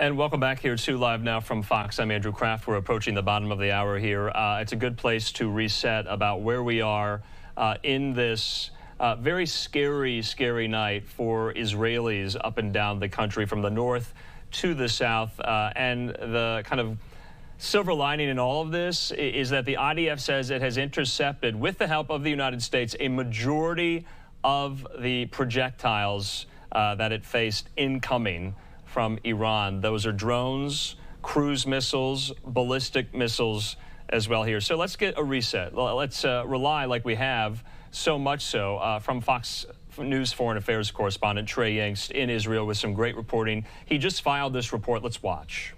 And welcome back here to Live Now from Fox. I'm Andrew Kraft. We're approaching the bottom of the hour here. It's a good place to reset about where we are in this very scary, scary night for Israelis up and down the country from the north to the south. And the kind of silver lining in all of this is that the IDF says it has intercepted, with the help of the United States, a majority of the projectiles that it faced incoming from Iran. Those are drones, cruise missiles, ballistic missiles as well here. So let's get a reset. Let's rely, like we have so much so, from Fox News Foreign Affairs correspondent Trey Yingst in Israel with some great reporting. He just filed this report. Let's watch.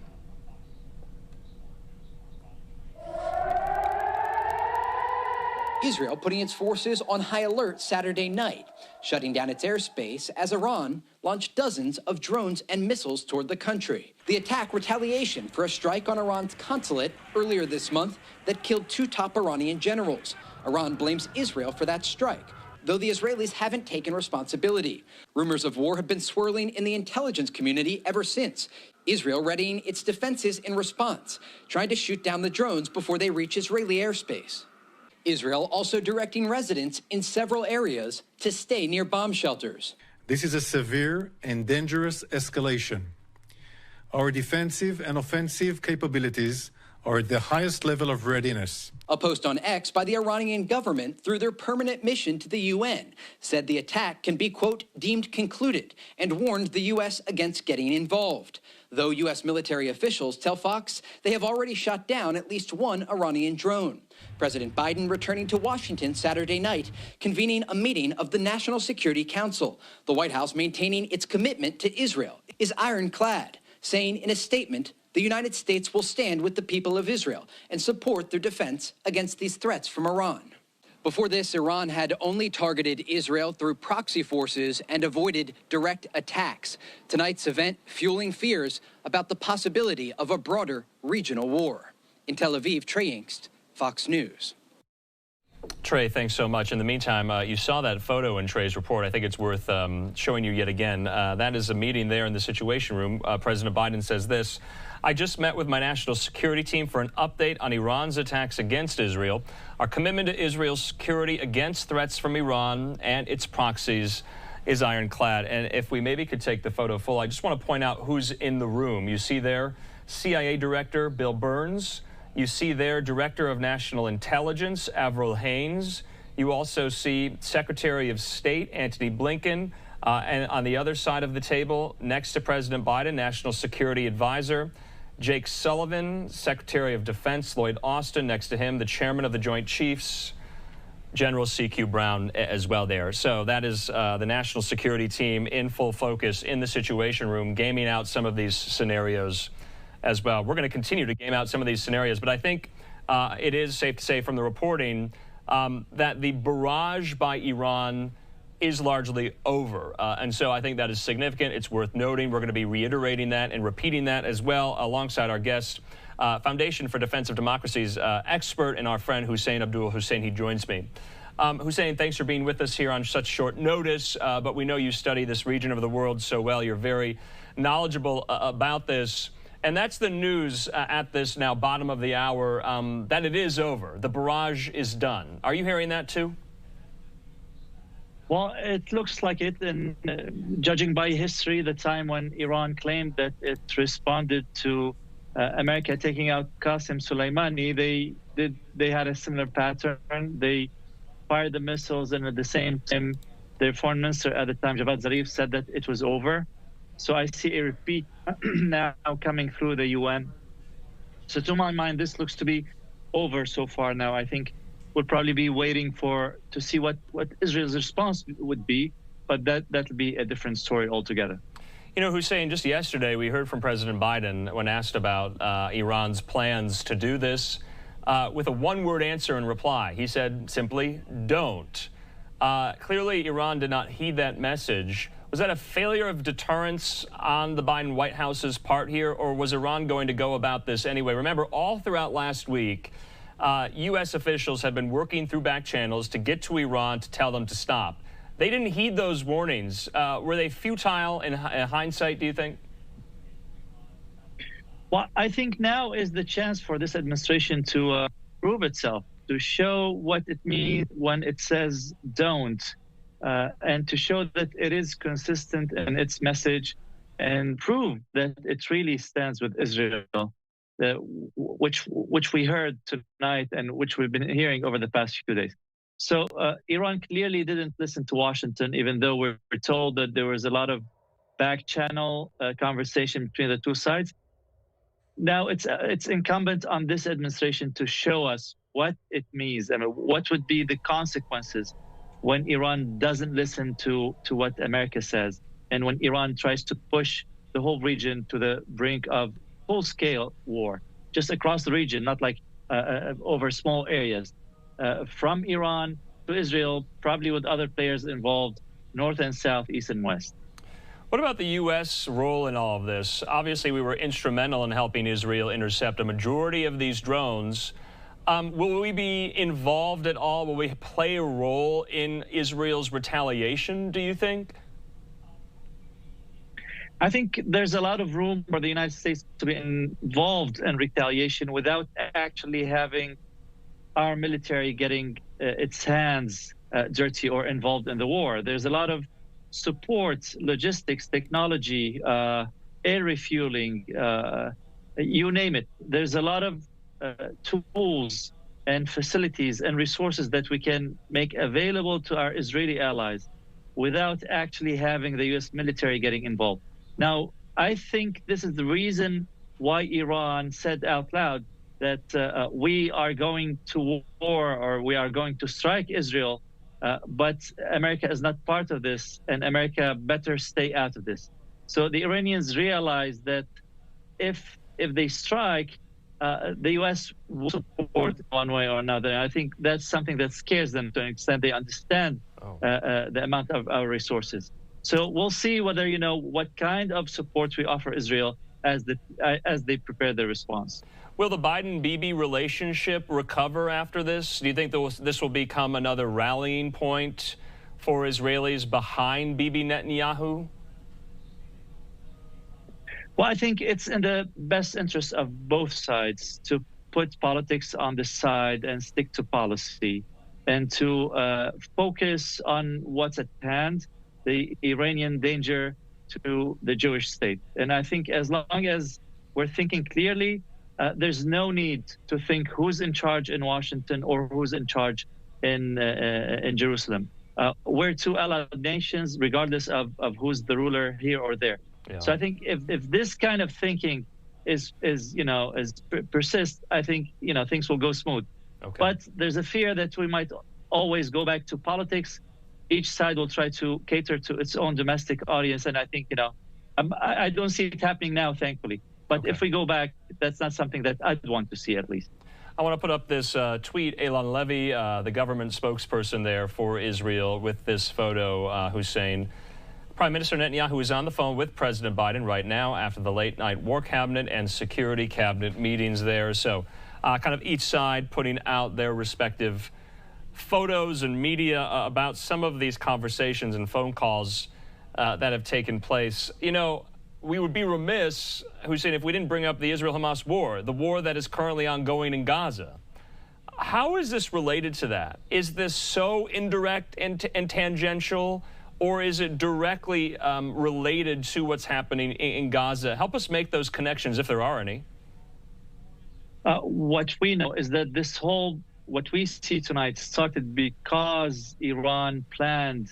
Israel putting its forces on high alert Saturday night, shutting down its airspace as Iran launched dozens of drones and missiles toward the country. The attack retaliation for a strike on Iran's consulate earlier this month that killed 2 top Iranian generals. Iran blames Israel for that strike, though the Israelis haven't taken responsibility. Rumors of war have been swirling in the intelligence community ever since, Israel readying its defenses in response, trying to shoot down the drones before they reach Israeli airspace. Israel also directing residents in several areas to stay near bomb shelters. This is a severe and dangerous escalation. Our defensive and offensive capabilities are at the highest level of readiness. A post on X by the Iranian government through their permanent mission to the UN said the attack can be, quote, deemed concluded, and warned the U.S. against getting involved. Though U.S. military officials tell Fox they have already shot down at least 1 Iranian drone. President Biden returning to Washington Saturday night, convening a meeting of the National Security Council. The White House maintaining its commitment to Israel is ironclad, saying in a statement, the United States will stand with the people of Israel and support their defense against these threats from Iran. Before this, Iran had only targeted Israel through proxy forces and avoided direct attacks. Tonight's event fueling fears about the possibility of a broader regional war. In Tel Aviv, Trey Yingst, Fox News. Trey, thanks so much. In the meantime, you saw that photo in Trey's report. I think it's worth showing you yet again. That is a meeting there in the Situation Room. President Biden says this: I just met with my national security team for an update on Iran's attacks against Israel. Our commitment to Israel's security against threats from Iran and its proxies is ironclad. And if we maybe could take the photo full, I just want to point out who's in the room. You see there CIA Director Bill Burns. You see there Director of National Intelligence Avril Haines. You also see Secretary of State Antony Blinken. And on the other side of the table, next to President Biden, National Security Advisor Jake Sullivan, Secretary of Defense Lloyd Austin. Next to him, the Chairman of the Joint Chiefs, General C.Q. Brown, as well there. So that is the national security team in full focus in the Situation Room, gaming out some of these scenarios as well. We're going to continue to game out some of these scenarios, but I think it is safe to say from the reporting that the barrage by Iran is largely over. And so I think that is significant. It's worth noting. We're going to be reiterating that and repeating that as well alongside our guest, Foundation for Defense of Democracy's expert and our friend Hussein Abdul Hussein. He joins me. Hussein, thanks for being with us here on such short notice, but we know you study this region of the world so well. You're very knowledgeable about this. And that's the news at this now bottom of the hour, that it is over. The barrage is done. Are you hearing that too? Well, it looks like it. And judging by history, the time when Iran claimed that it responded to America taking out Qasem Soleimani, they had a similar pattern. They fired the missiles, and at the same time, their foreign minister at the time, Javad Zarif, said that it was over. So I see a repeat now coming through the UN. So to my mind, this looks to be over so far now. I think we'll probably be waiting to see what Israel's response would be, but that'll be a different story altogether. You know, Hussein, just yesterday we heard from President Biden when asked about Iran's plans to do this with a one-word answer in reply. He said simply, don't. Clearly, Iran did not heed that message. Was that a failure of deterrence on the Biden White House's part here, or was Iran going to go about this anyway? Remember, all throughout last week, U.S. officials have been working through back channels to get to Iran to tell them to stop. They didn't heed those warnings. Were they futile in hindsight, do you think? Well, I think now is the chance for this administration to prove itself, to show what it means when it says don't, and to show that it is consistent in its message and prove that it really stands with Israel, which we heard tonight and which we've been hearing over the past few days. So Iran clearly didn't listen to Washington, even though we're told that there was a lot of back channel conversation between the two sides. Now it's incumbent on this administration to show us what it means. I mean, what would be the consequences when Iran doesn't listen to what America says, and when Iran tries to push the whole region to the brink of full-scale war, just across the region, not like over small areas, from Iran to Israel, probably with other players involved, north and south, east and west. What about the U.S. role in all of this? Obviously, we were instrumental in helping Israel intercept a majority of these drones. Will we be involved at all? Will we play a role in Israel's retaliation, do you think? I think there's a lot of room for the United States to be involved in retaliation without actually having our military getting its hands dirty or involved in the war. There's a lot of support, logistics, technology, air refueling, you name it. There's a lot of tools and facilities and resources that we can make available to our Israeli allies without actually having the U.S. military getting involved. Now, I think this is the reason why Iran said out loud that we are going to war, or we are going to strike Israel, but America is not part of this, and America better stay out of this. So the Iranians realize that if they strike, the U.S. will support one way or another. I think that's something that scares them to an extent. They understand the amount of our resources. So we'll see whether, what kind of support we offer Israel as they prepare their response. Will the Biden-Bibi relationship recover after this? Do you think this will become another rallying point for Israelis behind Bibi Netanyahu? Well, I think it's in the best interest of both sides to put politics on the side and stick to policy, and to focus on what's at hand, the Iranian danger to the Jewish state. And I think as long as we're thinking clearly, there's no need to think who's in charge in Washington or who's in charge in Jerusalem. We're two allied nations, regardless of who's the ruler here or there. Yeah. So I think if this kind of thinking persists, I think things will go smooth. Okay. But there's a fear that we might always go back to politics. Each side will try to cater to its own domestic audience, and I think I don't see it happening now, thankfully. But if we go back, that's not something that I'd want to see, at least. I want to put up this tweet. Eylon Levy, the government spokesperson there for Israel, with this photo, Hussein. Prime Minister Netanyahu is on the phone with President Biden right now after the late-night War Cabinet and Security Cabinet meetings there. So kind of each side putting out their respective photos and media about some of these conversations and phone calls that have taken place. We would be remiss, Hussein, if we didn't bring up the Israel-Hamas war, the war that is currently ongoing in Gaza. How is this related to that? Is this so indirect and tangential, or is it directly related to what's happening in Gaza? Help us make those connections, if there are any. What we know is that what we see tonight started because Iran planned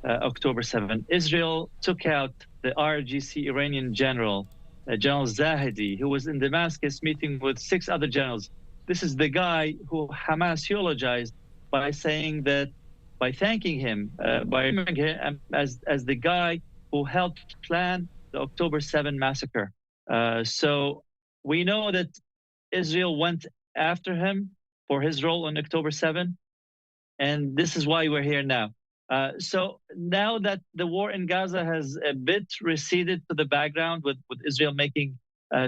October 7. Israel took out the RGC Iranian general, General Zahedi, who was in Damascus meeting with 6 other generals. This is the guy who Hamas eulogized by saying that, by thanking him, by remembering him as the guy who helped plan the October 7 massacre. So we know that Israel went after him for his role on October 7, and this is why we're here now. So now that the war in Gaza has a bit receded to the background, with Israel making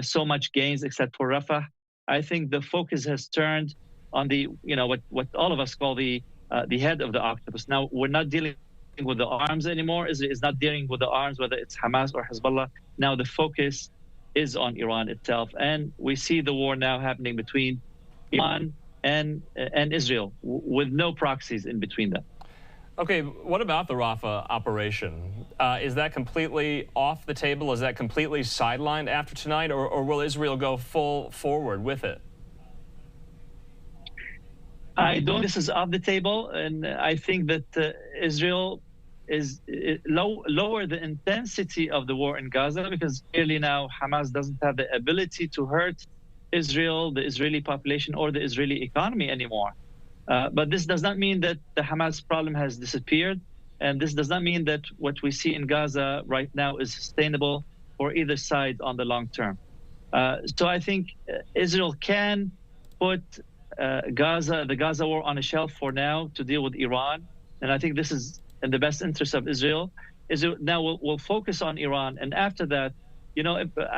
so much gains except for Rafah, I think the focus has turned on the, what all of us call the head of the octopus. Now, we're not dealing with the arms anymore. Israel is not dealing with the arms, whether it's Hamas or Hezbollah. Now the focus is on Iran itself. And we see the war now happening between Iran and Israel with no proxies in between them. Okay, what about the Rafah operation? Is that completely off the table? Is that completely sidelined after tonight, or will Israel go full forward with it? I don't think this is off the table, and I think that Israel is lower the intensity of the war in Gaza, because clearly now Hamas doesn't have the ability to hurt Israel, the Israeli population, or the Israeli economy anymore. But this does not mean that the Hamas problem has disappeared. And this does not mean that what we see in Gaza right now is sustainable for either side on the long term. So I think Israel can put the Gaza war on a shelf for now to deal with Iran. And I think this is in the best interest of Israel. Israel now will focus on Iran. And after that,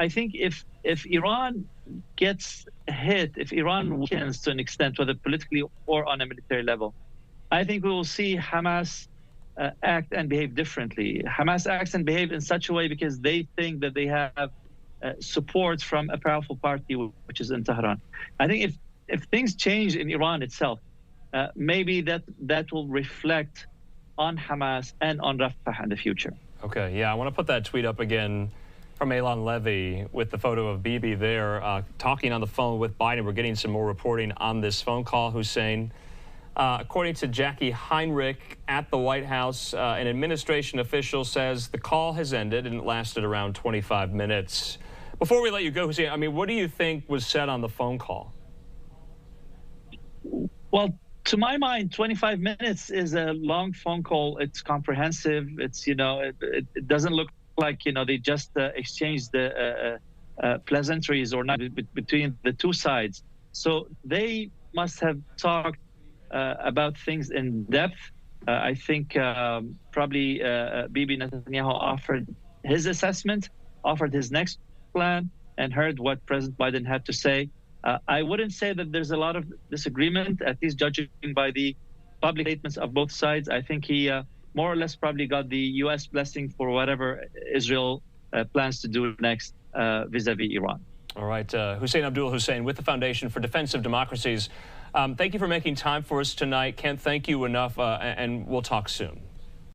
I think if Iran gets hit, if Iran weakens to an extent, whether politically or on a military level, I think we will see Hamas act and behave differently. Hamas acts and behave in such a way because they think that they have support from a powerful party, which is in Tehran. I think if things change in Iran itself, maybe that will reflect on Hamas and on Rafah in the future. Okay, yeah, I want to put that tweet up again from Eylon Levy with the photo of Bibi there talking on the phone with Biden. We're getting some more reporting on this phone call, Hussein. According to Jackie Heinrich at the White House, an administration official says the call has ended and it lasted around 25 minutes. Before we let you go, Hussein, I mean, what do you think was said on the phone call? Well, to my mind, 25 minutes is a long phone call. It's comprehensive. It's, it doesn't look like, they just exchanged the pleasantries or not between the two sides. So they must have talked about things in depth. I think probably Bibi Netanyahu offered his assessment, offered his next plan, and heard what President Biden had to say. I wouldn't say that there's a lot of disagreement, at least judging by the public statements of both sides. I think he more or less probably got the U.S. blessing for whatever Israel plans to do next vis-a-vis Iran. All right. Hussein Abdul Hussein with the Foundation for Defense of Democracies. Thank you for making time for us tonight. Can't thank you enough, and we'll talk soon.